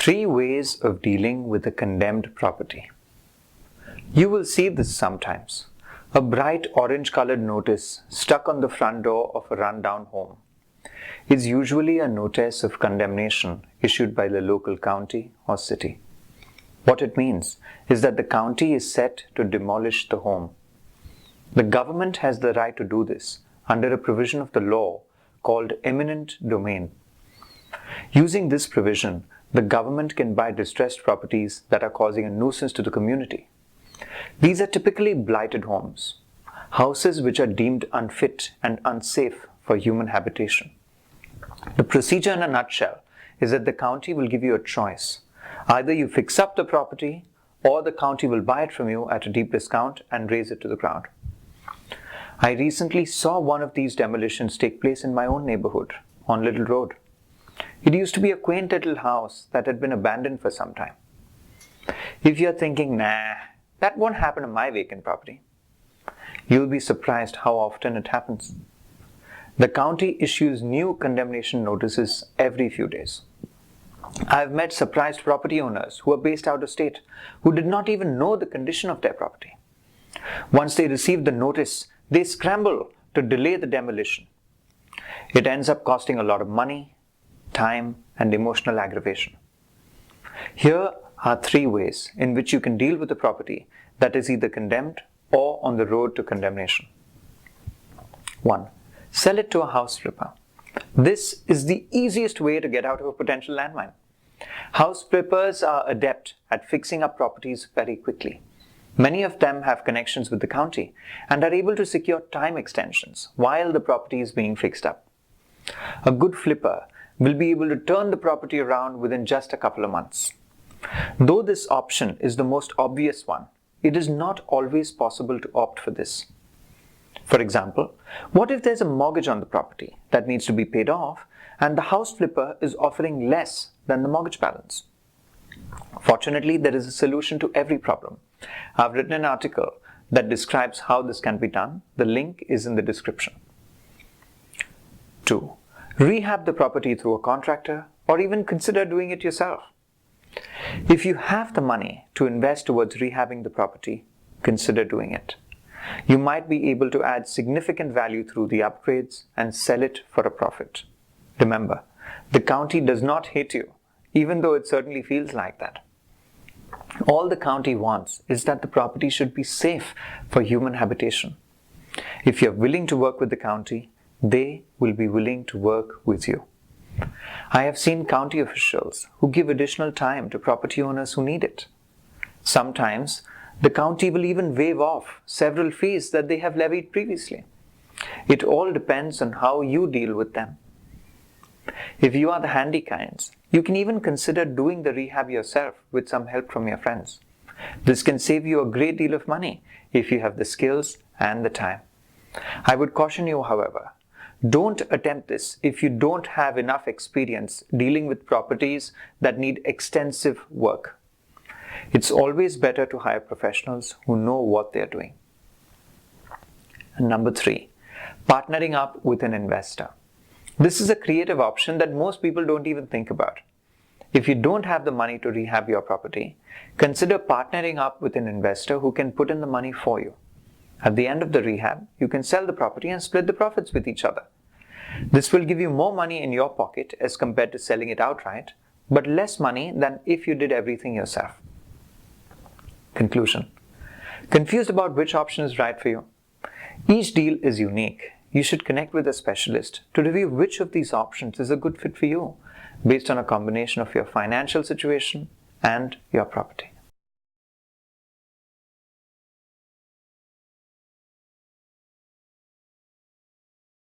Three ways of dealing with a condemned property. You will see this sometimes. A bright orange-colored notice stuck on the front door of a rundown home is usually a notice of condemnation issued by the local county or city. What it means is that the county is set to demolish the home. The government has the right to do this under a provision of the law called eminent domain. Using this provision, the government can buy distressed properties that are causing a nuisance to the community. These are typically blighted homes, houses which are deemed unfit and unsafe for human habitation. The procedure in a nutshell is that the county will give you a choice. Either you fix up the property or the county will buy it from you at a deep discount and raze it to the ground. I recently saw one of these demolitions take place in my own neighborhood on Little Road. It used to be a quaint little house that had been abandoned for some time. If you're thinking, nah, that won't happen to my vacant property, you'll be surprised how often it happens. The county issues new condemnation notices every few days. I've met surprised property owners who are based out of state who did not even know the condition of their property. Once they receive the notice, they scramble to delay the demolition. It ends up costing a lot of money, time, and emotional aggravation. Here are three ways in which you can deal with a property that is either condemned or on the road to condemnation. 1. Sell it to a house flipper. This is the easiest way to get out of a potential landmine. House flippers are adept at fixing up properties very quickly. Many of them have connections with the county and are able to secure time extensions while the property is being fixed up. A good flipper will be able to turn the property around within just a couple of months. Though this option is the most obvious one, it is not always possible to opt for this. For example, what if there's a mortgage on the property that needs to be paid off and the house flipper is offering less than the mortgage balance? Fortunately, there is a solution to every problem. I've written an article that describes how this can be done. The link is in the description. 2. Rehab the property through a contractor or even consider doing it yourself. If you have the money to invest towards rehabbing the property, consider doing it. You might be able to add significant value through the upgrades and sell it for a profit. Remember, the county does not hate you, even though it certainly feels like that. All the county wants is that the property should be safe for human habitation. If you're willing to work with the county, they will be willing to work with you. I have seen county officials who give additional time to property owners who need it. Sometimes, the county will even waive off several fees that they have levied previously. It all depends on how you deal with them. If you are the handy kinds, you can even consider doing the rehab yourself with some help from your friends. This can save you a great deal of money if you have the skills and the time. I would caution you, however, don't attempt this if you don't have enough experience dealing with properties that need extensive work. It's always better to hire professionals who know what they're doing. And number 3, partnering up with an investor. This is a creative option that most people don't even think about. If you don't have the money to rehab your property, consider partnering up with an investor who can put in the money for you. At the end of the rehab, you can sell the property and split the profits with each other. This will give you more money in your pocket as compared to selling it outright, but less money than if you did everything yourself. Conclusion. Confused about which option is right for you? Each deal is unique. You should connect with a specialist to review which of these options is a good fit for you based on a combination of your financial situation and your property.